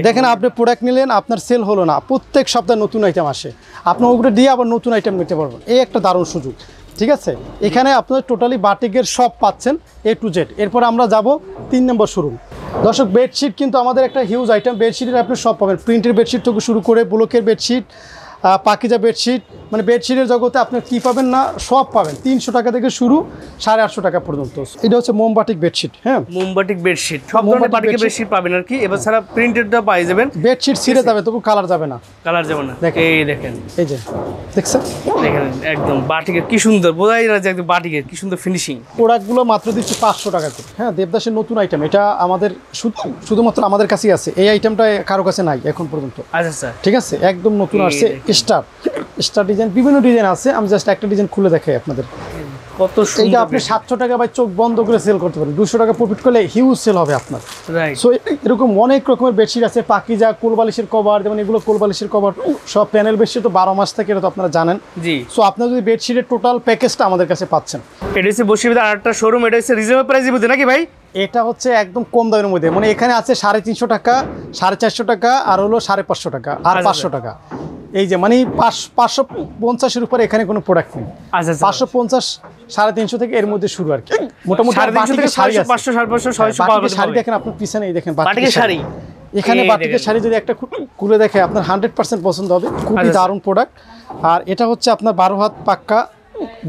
দেখেন আপনি প্রোডাক্ট নিলেন, আপনার সেল হলো না, প্রত্যেক সপ্তাহে নতুন আইটেম আসে, আপনার ওগুলো দিয়ে আবার নতুন আইটেম নিতে পারবেন, এই একটা দারুণ সুযোগ। ঠিক আছে, এখানে আপনার টোটালি বাটিকের সব পাচ্ছেন A to Z। এরপর আমরা যাব 3 নম্বর শোরুম। দর্শক বেডশিট কিন্তু আমাদের একটা হিউজ আইটেম, বেডশিটের আপনি সব পাবেন, প্রিন্টের বেডশিট থেকে শুরু করে ব্লকের বেডশিট, পাকিজা বেডশিট, মানে বেডশিটের জগতে আপনি কী পাবেন না সব পাবেন, 300 টাকা থেকে শুরু 850 টাকা পর্যন্ত। এটা হচ্ছে মোমবাটিক বেডশিট। হ্যাঁ, মোমবাটিক বেডশিট, সব ধরনের বাটিকের বেডশিট পাবেন আর কি। এবার ছাড়া প্রিন্টেডটা পাই যাবেন, বেডশিট ছিঁড়ে যাবে তবু কালার যাবে না, কালার যাবে না। এই দেখেন, এই যে দেখছেন, দেখেন একদম বাটিকের কি সুন্দর, বোঝাই না যে একদম বাটিকের কি সুন্দর ফিনিশিং। প্রোডাক্টগুলো মাত্র দিচ্ছি 500 টাকা করে। হ্যাঁ, দেবদাসের নতুন আইটেম, এটা আমাদের শুধুমাত্র আমাদের কাছেই আছে, এই আইটেমটা কারো কাছে নাই এখন পর্যন্ত। আচ্ছা স্যার, ঠিক আছে, একদম নতুন আসছে, স্টার ডিজাইন, বিভিন্ন ডিজাইন আছে, আমি জাস্ট একটা ডিজাইন খুলে দেখাই আপনাদের। কত সুন্দর, এইটা আপনি 700 টাকা বা চোখ বন্ধ করে সেল করতে পারেন, 200 টাকা প্রফিট করলে হিউজ সেল হবে আপনার। সো এরকম অনেক রকমের বেডশিট আছে, পাকিজা, কোলবালিশের কভার, যেমন এগুলো কোলবালিশের কভার, সব প্যানেল বেডশিট তো 12 মাস থাকে, এটা তো আপনারা জানেন। জি, সো আপনারা যদি বেডশিটের টোটাল প্যাকেজটা আমাদের কাছে পাচ্ছেন। এটা হচ্ছে বসিরহাটে আরেকটা শোরুম, এটা হচ্ছে রিজনেবল প্রাইসের মধ্যে নাকি ভাই? এটা হচ্ছে একদম কম দামের মধ্যে, মানে এখানে আছে 350 টাকা, 450 টাকা, আর হলো 550 টাকা, আর 500 টাকা। এই যে মানে 550-এর উপরে এখানে কোনো প্রোডাক্ট নেই। 550, 350 থেকে এর মধ্যে শুরু আর কি, মোটামুটি। বাটিকের শাড়ি 500, 550, 600 শাড়ি দেখেন আপনার পিছনে, এই দেখেন বাটিকের শাড়ি, এখানে বাটিকের শাড়ি যদি একটা খুলে দেখে আপনার 100% পছন্দ হবে, খুবই দারুণ প্রোডাক্ট। আর এটা হচ্ছে আপনার 12 হাত পাক্কা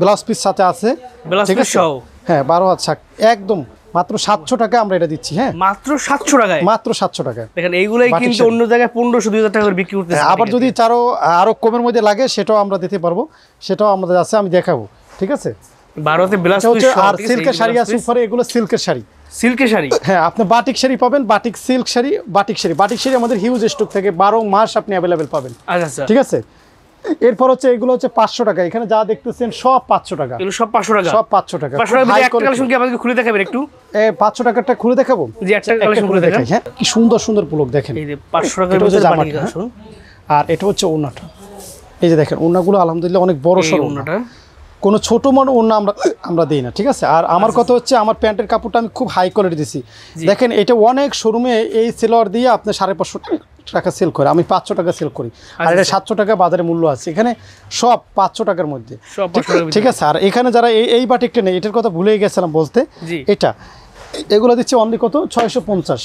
ব্লাউজ পিস সাথে আছে, ঠিক আছে? হ্যাঁ, 12 হাত শাক একদম মাত্র 700 টাকা আমরা এটা দিচ্ছি। হ্যাঁ, মাত্র 700 টাকায়, মাত্র 700 টাকায়। দেখেন এইগুলাই কিন্তু অন্য জায়গায় 1500-2000 টাকা করে বিক্রি করতেছে। আবার যদি আরো কমের মধ্যে লাগে সেটাও আমরা দিতে পারবো, সেটাও আমাদের আছে, আমি দেখাবো। ঠিক আছে, 12তে ব্লাউজ পিস আর সিল্কের শাড়ি আছে উপরে, এগুলো সিল্কের শাড়ি, সিল্কের শাড়ি। হ্যাঁ, আপনি বাটিক শাড়ি পাবেন, batik silk sari, batik sari আমাদের হিউজ স্টক থেকে 12 মাস আপনি অ্যাভেলেবেল পাবেন। আচ্ছা, ঠিক আছে। এরপর হচ্ছে এগুলো হচ্ছে 500 টাকা, এখানে যা দেখতেছেন সব 500 টাকা, এগুলো সব 500 টাকা, সব 500 টাকা। 500 টাকা একটা কালেকশন কি আমাদেরকে খুলে দেখাবেন একটু? 500 টাকাটা খুলে দেখাবো, জি, একটা কালেকশন খুলে দেখাই। হ্যাঁ, কি সুন্দর সুন্দর পুলক দেখেন, এই যে 500 টাকার মধ্যে বাটিক কালেকশন। আর এটা হচ্ছে ওড়নাটা, এই যে দেখেন ওড়নাগুলো আলহামদুলিল্লাহ অনেক বড় সরো ওড়নাটা, কোনো ছোট মোটো ওড়না আমরা দিই না, ঠিক আছে। আর আমার কথা হচ্ছে আমার প্যান্টের কাপড়টা আমি খুব হাই কোয়ালিটি দিছি। দেখেন এটা অনেক শোরুমে এই সেলোয়ার দিয়ে আপনি 550 টাকা সেল করে, আমি 500 টাকা সেল করি, আর এটা 700 টাকা বাজারে মূল্য আছে, এখানে সব 500 টাকার মধ্যে, ঠিক আছে। আর এখানে যারা এই বাটিকটা নেই, এটার কথা ভুলেই গেছিলাম বলতে, এটা এগুলো দিচ্ছে অনলি কত, 650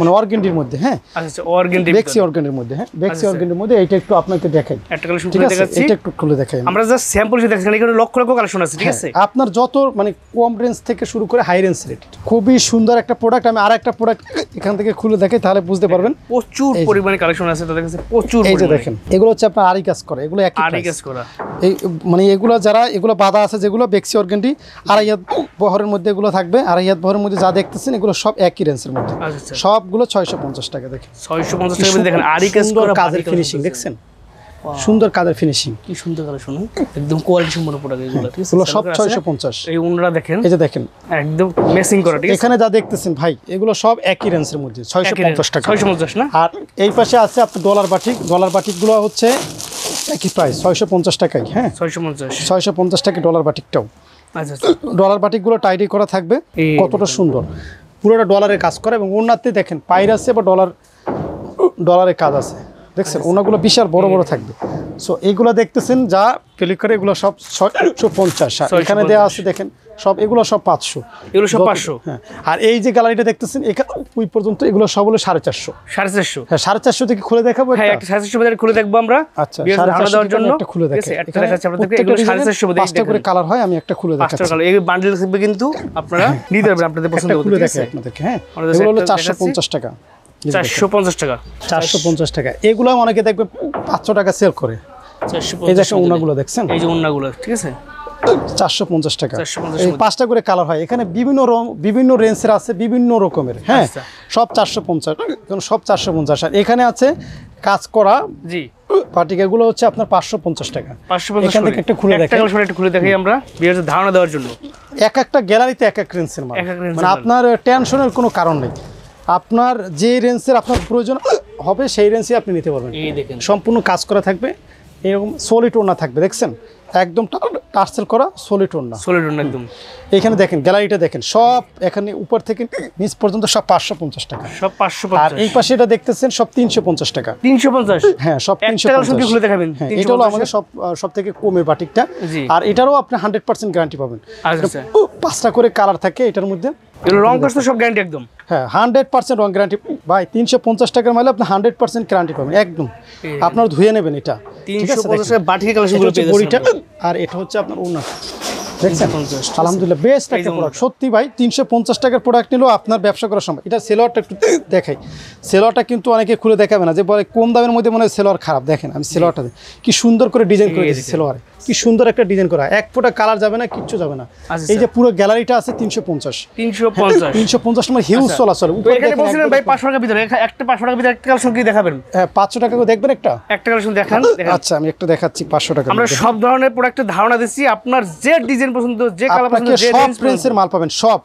মানে অর্গেন্ডির মধ্যে। হ্যাঁ, আচ্ছা, অর্গেন্ডি, বেক্সি অর্গেন্ডির মধ্যে। হ্যাঁ, বেক্সি অর্গেন্ডির মধ্যে এইটা একটু আপনাকে দেখাই, একটা কালেকশন খুলে দেখাচ্ছি, এটা একটু খুলে দেখাই, আমরা জাস্ট স্যাম্পল হিসেবে দেখাচ্ছি, এখানে লক্ষ লক্ষ কালেকশন আছে, ঠিক আছে। আপনার যত মানে কম রেঞ্জ থেকে শুরু করে হাই রেঞ্জ রেট, খুবই সুন্দর একটা প্রোডাক্ট। আমি আরেকটা প্রোডাক্ট এখান থেকে খুলে দেখাই, তাহলে বুঝতে পারবেন প্রচুর পরিমাণে কালেকশন আছে তাদের কাছে, প্রচুর। এই যে দেখেন, এগুলো হচ্ছে আপনার আরি কাজ করা, এগুলো একই আরি কাজ করা, এই মানে এগুলো যারা এগুলো বাঁধা আছে, যেগুলো বেক্সি অর্গেন্ডি, আড়াই হাত বহরের মধ্যে এগুলো থাকবে, আড়াই হাত বহরের মধ্যে যা দেখতেছেন এগুলো সব একই রেঞ্জের মধ্যে, সবগুলো 650 টাকা। দেখেন 650 টাকা দেখেন আরি কাজ করা, কাজের ফিনিশিং দেখছেন, সুন্দর কাজের ফিনিশিং, কি সুন্দর কালেকশন, একদম কোয়ালিটি সম্পন্ন প্রোডাক্ট এগুলো, ঠিক আছে। এগুলো সব 650। এই ওন্নাটা দেখেন, এই যে দেখেন একদম ম্যাচিং করা, ঠিক আছে। এখানে যা দেখতেছেন ভাই, এগুলো সব একই রেঞ্জের মধ্যে, 650 টাকা, 650 না। আর এই পাশে আছে আপনার ডলার বাটিকগুলো হচ্ছে একই প্রাইস, 650 টাকাই। হ্যাঁ, 650 টাকা ডলার বাটিকটাও। আচ্ছা, ডলার বাটিকগুলো টাইডি করা থাকবে, কতটা সুন্দর, পুরোটা ডলারের কাজ করা, এবং ওনাতে দেখেন পাইর আছে বা ডলারের কাজ আছে, দেখছেন ওনাগুলো বিশাল বড় বড় থাকবে। সো এইগুলো দেখতেছেন যা ক্লিক করে, এগুলো সব 650। এখানে দেওয়া আছে দেখেন সব, এগুলো সব 500, এগুলো সব 500। হ্যাঁ, আর এই যে গ্যালারিটা দেখতেছেন এখানে ওই পর্যন্ত এগুলো সব হলো 450। হ্যাঁ, 450 থেকে খুলে দেখাবো। হ্যাঁ, একটা 450 বাজারে খুলে দেখবো আমরা। আচ্ছা, ধারণা দেওয়ার জন্য একটা খুলে দেখাই, একটা দেখাচ্ছি আপনাদেরকে। এগুলো 450 বাজারে 5টা করে কালার হয়, আমি একটা খুলে দেখাচ্ছি। 5টা কালার, এই বান্ডেল থাকবে কিন্তু আপনারা নিতে পারবেন আপনাদের পছন্দ মতো, খুলে দেখাই আপনাদেরকে। হ্যাঁ, এগুলো হলো 450 টাকা, 450 টাকা, 450 টাকা। এগুলো অনেকে দেখবে 500 টাকা সেল করে, এই দেখেন ওনাগুলো দেখছেন, এই যে ওনাগুলো ঠিক আছে 450 টাকা। এই 5টা করে কালার হয়, এখানে বিভিন্ন রেঞ্জের আছে, বিভিন্ন রকমের। হ্যাঁ, সব 450, সব 450। আর এখানে আছে কাজ করা জি পাটিকাগুলো হচ্ছে আপনার 550 টাকা। 550 এখান থেকে একটা খুলে দেখাই, একটু খুলে দেখাই আমরা ভিউয়ারদের ধারণা দেওয়ার জন্য। এক একটা গ্যালারিতে এক এক রেঞ্জের মাল, মানে আপনার টেনশনের কোনো কারণ নেই। আপনার যে রেঞ্জের আপনার প্রয়োজন হবে সেই রেঞ্জে আপনি নিতে পারবেন। এই দেখেন সম্পূর্ণ কাজ করা থাকবে, এরকম সলিড ওড়না থাকবে, দেখছেন একদম টার্সেল করা সলিড ওড়না, একদম। এখানে দেখেন গ্যালারিটা দেখেন, সব এখানে উপর থেকে নিচ পর্যন্ত সব 550 টাকা, সব 550। আর এই পাশে এটা দেখতেছেন সব 350 টাকা। 350? হ্যাঁ, সব 350 খুলে দেখাবেন। এটা হলো আমাদের সব থেকে কমের বাটিকটা, আর এটারও আপনি 100% গ্যারান্টি পাবেন। আচ্ছা, 5টা করে কালার থাকে এটার মধ্যে, এগুলো রং কষ্ট সব গ্যারান্টি একদম। হ্যাঁ, 100% রং গ্যারান্টি ভাই। 350 টাকার মালে আপনি 100% গ্যারান্টি পাবেন একদম। আপনারা ধুয়ে নেবেন এটা, 350 টাকা বাটিক কালেকশনগুলো পেয়ে যাচ্ছেন। আর এটা হচ্ছে আপনার ওড়না, দেখছেন আলহামদুলিল্লাহ বেস্ট একটা প্রোডাক্ট সত্যি ভাই। 350 টাকার প্রোডাক্ট নিলেও আপনার ব্যবসা করার সময়। এটা সেলোয়ারটা একটু দেখাই, সেলোয়ারটা কিন্তু অনেকে খুলে দেখাবে না, যে বলে কম দামের মধ্যে মনে হয় সেলোয়ার খারাপ। দেখেন আমি সেলোয়ারটা কি সুন্দর করে ডিজাইন করে দিয়েছি, সেলোয়ারে কি সুন্দর একটা ডিজাইন করা, এক ফোঁটা কালার যাবে না, কিচ্ছু যাবে না। এই যে পুরো গ্যালারিটা আছে 350 মানে হিউজ চলাচল। এখানে বলছিলেন ভাই 500 টাকার ভিতরে একটা 500 টাকার ভিতরে একটা কালেকশন কি দেখাবেন? হ্যাঁ, 500 টাকা করে দেখবেন একটা কালেকশন দেখান। আচ্ছা, আমি একটা দেখাচ্ছি 500 টাকা। আমরা সব ধরনের প্রোডাক্টের ধারণা দিচ্ছি, আপনার যে ডিজাইন পছন্দ, যে কালার পছন্দ, যে সব রেঞ্জের মাল পাবেন, সব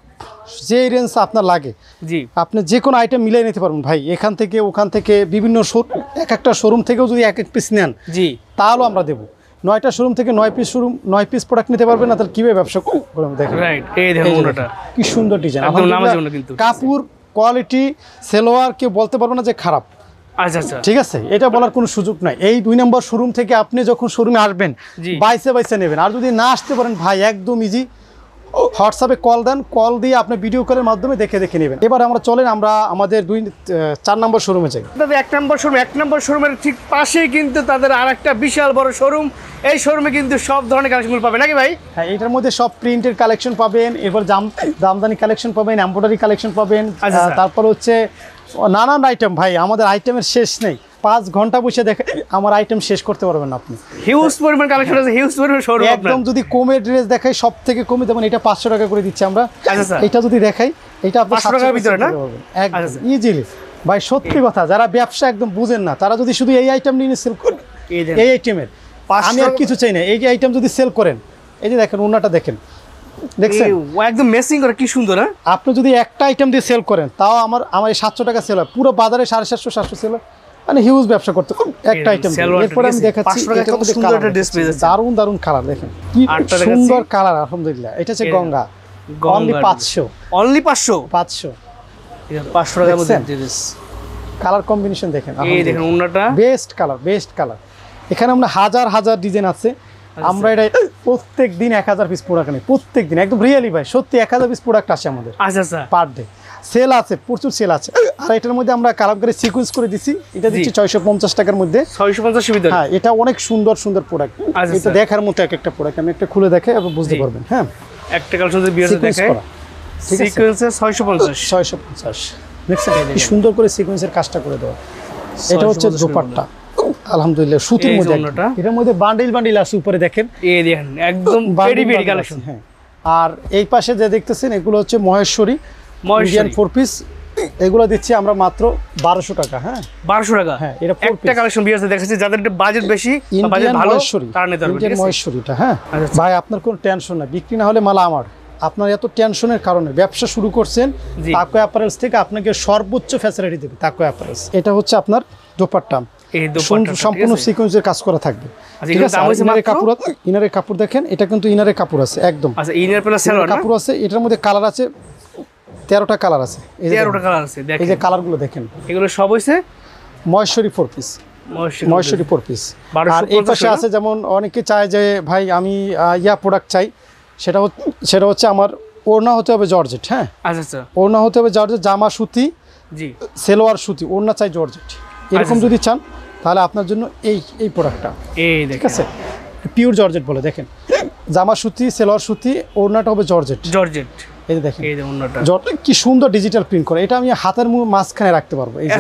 যে রেঞ্জ আপনার লাগে জি আপনি যে কোনো আইটেম মিলিয়ে নিতে পারবেন ভাই। এখান থেকে ওখান থেকে বিভিন্ন এক একটা শোরুম থেকেও যদি এক এক পিস নেন জি তাহলেও আমরা দেবো। 9টা শোরুম থেকে 9 পিস প্রোডাক্ট নিতে পারবেন না, তাহলে কিভাবে ব্যবসা করবেন? দেখেন রাইট, এই দেখুন ওটা কি সুন্দর ডিজাইন, কিন্তু কাপড় কোয়ালিটি সেলোয়ার কেউ বলতে পারবে না যে খারাপ। আচ্ছা আচ্ছা, ঠিক আছে, এটা বলার কোনো সুযোগ নাই। এই 2 নম্বর শোরুম থেকে আপনি যখন শোরুমে আসবেন বাইসে নেবেন, আর যদি না আসতে পারেন ভাই একদম ইজি, হোয়াটসঅ্যাপে কল দেন, কল দিয়ে আপনি ভিডিও কলের মাধ্যমে দেখে নেবেন। এবার আমরা চলেন আমরা আমাদের 4 নম্বর শোরুমে যাই। তাদের 1 নম্বর শোরুমের ঠিক পাশেই কিন্তু তাদের আরেকটা বিশাল বড় শোরুম। এই শোরুমে কিন্তু সব ধরনের কালেকশনগুলো পাবেন নাকি ভাই? হ্যাঁ, এটার মধ্যে সব প্রিন্টের কালেকশন পাবেন, এরপর জামদানি কালেকশন পাবেন, এমব্রয়ডারি কালেকশন পাবেন, তারপর হচ্ছে নানান আইটেম। ভাই আমাদের আইটেমের শেষ নেই, 5 ঘন্টা বসে দেখে আমার আইটেম শেষ করতে পারবেন না আপনি। হিউজ পরিমাণ কালেকশন আছে, হিউজ পরিমাণ শোরুম। একদম যদি কমে ড্রেস দেখাই, সব থেকে কমে যেমন এটা 500 টাকা করে দিচ্ছি আমরা। এটা যদি দেখাই, এটা আপনি 500 টাকার ভিতরে না একদম ইজিলি। ভাই সত্যি কথা, যারা ব্যবসা একদম বুঝেন না তারা যদি শুধু এই আইটেম নিয়ে সেল করেন, এই আইটেমের আমি আর কিছু চাই না, এই যে আইটেম যদি সেল করেন, এই যে দেখেন ওনাটা দেখেন, দেখছেন একদম ম্যাচিং করে কি সুন্দর। হ্যাঁ, আপনি যদি একটা আইটেম দিয়ে সেল করেন তাও আমার এই 700 টাকা সেল হয়, পুরো বাজারে 750-700 সেল হয়, মানে হিউজ ব্যবসা করতে একটা আইটেম। এরপর আমি দেখাচ্ছি দারুন কালার, দেখেন কি সুন্দর কালার। আলহামদুলিল্লাহ, এটা হচ্ছে গঙ্গা, অনলি 500 টাকার মধ্যে কালার কম্বিনেশন দেখেন। এই দেখেন ওন্নাটা বেস্ট কালার। এখানে আমরা হাজার ডিজাইন আছে। আমরা এটা প্রত্যেক দিন 1000 পিস প্রোডাক্ট নেই, প্রত্যেক দিন একদম রিয়েলি ভাই সত্যি 1000 পিস প্রোডাক্ট আসে আমাদের। আচ্ছা পার ডে সেল আছে, প্রচুর সেল আছে। আর এটার মধ্যে আমরা কালামকারী সিকোয়েন্স করে দিছি, এটা দিচ্ছি 650 টাকার মধ্যে। 650 এর ভিতরে? হ্যাঁ, এটা অনেক সুন্দর প্রোডাক্ট, এটা দেখার মতো একটা প্রোডাক্ট। আমি একটা খুলে দেখে আপনি বুঝতে পারবেন। হ্যাঁ, একটা কালেকশন যদি বিয়ার দেখে সিকোয়েন্সে 650 দেখছেন কি সুন্দর করে সিকোয়েন্সের কাজটা করে দেওয়া। এটা হচ্ছে দোপাট্টা, আলহামদুলিল্লাহ সুতির মধ্যে। এটার মধ্যে বান্ডিল আছে উপরে দেখেন, এই দেখেন একদম পেডি কালেকশন। হ্যাঁ, আর এই পাশে যে দেখতেছেন এগুলো হচ্ছে মহেশ্বরী ইন্ডিয়ান 4 পিস, এগুলো দিচ্ছি আমরা মাত্র 1200 টাকা। হ্যাঁ, 1200 টাকা। হ্যাঁ, এটা একটা কালেকশন বিয়ারতে দেখাচ্ছি, যাদের বাজেট বেশি বা বাজেট ভালো তারা নিতে পারবে। ইন্ডিয়ান মহেশ্বরীটা। হ্যাঁ ভাই, আপনার কোনো টেনশন না, বিক্রি না হলে মাল আমার। আপনার এত টেনশনের কারণে ব্যবসা শুরু করছেন, তাকো অ্যাপারেলস থেকে আপনাকে সর্বোচ্চ ফ্যাসিলিটি দেবে তাকো অ্যাপারেলস। এটা হচ্ছে আপনার দোপাট্টা, সম্পূর্ণ সিকোয়েন্সের কাজ করা থাকবে। ঠিক আছে, ইনারের কাপড় দেখেন, এটা কিন্তু ইনারের কাপড় আছে একদম। আচ্ছা, ইনার প্লাস সেলোয়ার কাপড় আছে। এটার মধ্যে কালার আছে 13টা কালার আছে। 13টা কালার আছে, দেখেন এই যে কালারগুলো দেখেন। এগুলো সব হইছে মহেশ্বরী 4 পিস, মহেশ্বরী 4 পিস। আর এই পাশে আছে যেমন অনেকে চায় যে ভাই আমি প্রোডাক্ট চাই, সেটা হচ্ছে আমার ওড়না হতে হবে জর্জেট। হ্যাঁ, আচ্ছা, ওড়না হতে হবে জর্জেট, জামা সুতি, জি সেলোয়ার সুতি, ওড়না চাই জর্জেট। এরকম যদি চান তাহলে আপনার জন্য এই প্রোডাক্টটা, ঠিক আছে, পিওর জর্জেট বলে। দেখেন জামা সুতি, সেলোয়ার সুতি, ওড়নাটা হবে জর্জেট। এই যে দেখেন, এই যে ওড়নাটা কি সুন্দর ডিজিটাল প্রিন্ট করে। এটা আমি হাতের মাঝখানে রাখতে পারবো। এই যে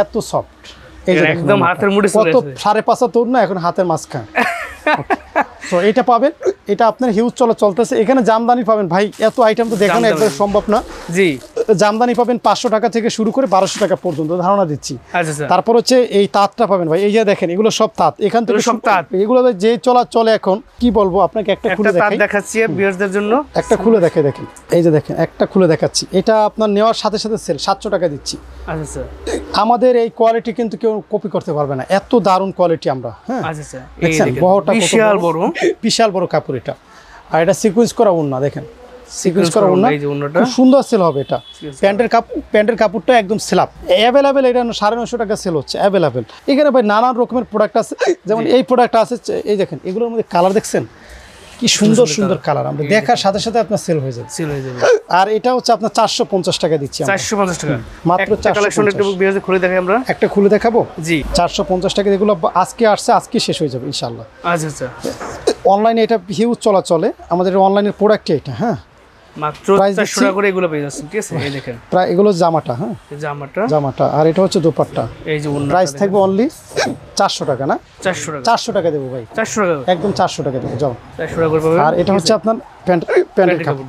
এত সফট, এই যে একদম হাতের মুঠে চলে কত আসে। 5.5 তোর না এখন হাতের মাঝখান। তো এটা পাবেন, এটা আপনার হিউজ চলতেছে। এখানে জামদানি পাবেন ভাই, এত আইটেম তো দেখানো জামদানি। একবার সম্ভব না। জি জামদানি পাবেন 500 টাকা থেকে শুরু করে 1200 টাকা পর্যন্ত, ধারণা দিচ্ছি। আচ্ছা আচ্ছা তারপর হচ্ছে এই তাঁতটা পাবেন ভাই, এই যে দেখেন এগুলো সব তাঁত, এখান থেকে এগুলো সব তাঁত? এগুলো যে চলে এখন কি বলবো আপনাকে, একটা খুলে একটা তার দেখাই, দেখাচ্ছি ভিউয়ারদের জন্য। একটা খুলে দেখেন, এই যে দেখেন একটা খুলে দেখাচ্ছি। এটা আপনার নেওয়ার সাথে সাথে সেল 700 টাকা দিচ্ছি। আচ্ছা আচ্ছা আমাদের এই কোয়ালিটি কিন্তু কেউ কপি করতে পারবে না, এত দারুণ কোয়ালিটি আমরা। হ্যাঁ আচ্ছা আচ্ছা এই দেখছেন দেখেন, বহরটা কত বিশাল বড়। বিশাল বড় কাপড় এটা। আর এটা সিকোয়েন্স করা ওড়না, দেখেন সিকোয়েন্স করা ওড়না, এই যে ওড়নাটা। খুব সুন্দর সেল হবে এটা। প্যান্টের কাপড়টা একদম স্ল্যাব অ্যাভেলেবেল, এটা 950 টাকা সেল হচ্ছে অ্যাভেলেবেল। এখানে ভাই নানান রকমের প্রোডাক্ট আছে, যেমন এই প্রোডাক্ট আছে, এই দেখেন এগুলোর মধ্যে কালার দেখছেন কি সুন্দর সুন্দর কালার, আমরা দেখার সাথে সাথে আপনার সেল হয়ে যাবে। সেল হয়ে যাবে। আর এটা হচ্ছে আপনার 450 টাকা দিচ্ছি আমরা। 450 টাকা মাত্র একটা কালেকশন একটু ভিউয়ারদের খুলে দেখাই আমরা। একটা খুলে দেখাবো। জি 450 টাকা, যেগুলো আজকে আসছে আজকে শেষ হয়ে যাবে ইনশাআল্লাহ। আচ্ছা আচ্ছা অনলাইনে এটা হিউজ চলে, আমাদের অনলাইনের প্রোডাক্ট এটা। হ্যাঁ মাত্র Price 400 টাকা করে এগুলো পেয়ে যাচ্ছেন, ঠিক আছে? এই দেখেন প্রায় এগুলো জামাটা, হ্যাঁ এই জামাটা, জামাটা, আর এটা হচ্ছে দোপাট্টা। এই যে ওড়নাটা প্রাইস দেখেন। থাকবে অনলি 400 টাকা না, 400 টাকা 400 টাকা দেবো ভাই, 400 টাকা একদম 400 টাকা দেবো যাও। 400 টাকা করে পাবেন। আর এটা হচ্ছে আপনার প্যান্টের কাপড়।